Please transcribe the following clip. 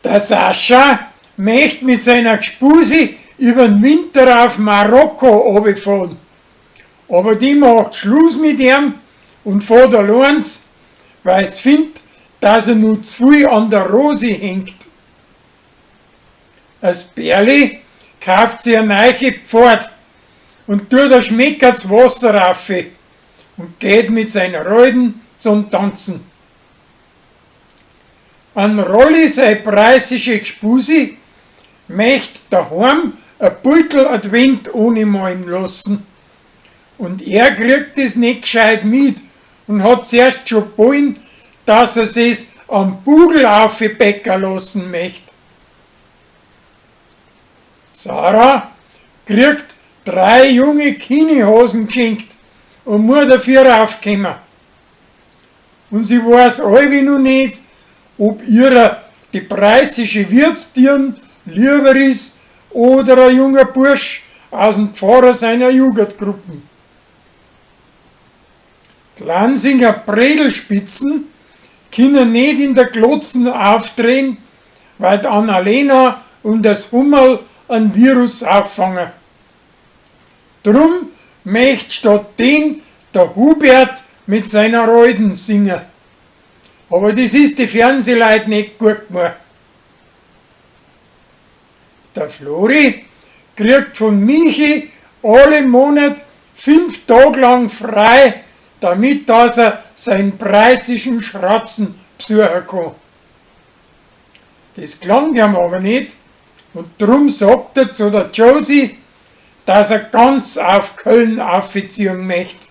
Der Sascha möchte mit seiner Gspusi über den Winter auf Marokko runterfahren. Aber die macht Schluss mit ihm und fährt allein, weil es findet, dass er nur zu viel an der Rosi hängt. Das Bärli kauft sich eine neue Pfad und tut ein Schmeckerts Wasser rauf und geht mit seinen Leuten zum Tanzen. An Rolli, seine preisische Gspusi, möchte daheim ein Beutel Advent ohne malen lassen. Und er kriegt es nicht gescheit mit und hat zuerst schon wollen, dass er es am Bugel aufbecken lassen möchte. Sarah kriegt 3 junge Kinihosen geschenkt und muss dafür raufkommen. Und sie weiß alle noch nicht, ob ihrer die preisische Wirtstieren lieber ist oder ein junger Bursch aus dem Pfarrer seiner Jugendgruppen. Die Lansinger Bredelspitzen können nicht in der Glotzen aufdrehen, weil die Annalena und das Hummerl ein Virus auffangen. Drum möchte statt den der Hubert mit seiner Reuden singen. Aber das ist die Fernsehleute nicht gut gemacht. Der Flori kriegt von Michi alle Monat 5 Tage lang frei, damit dass er seinen preisischen Schratzen besuchen kann. Das klang ihm aber nicht und drum sagt er zu der Josie, dass er ganz auf Köln aufziehen möchte.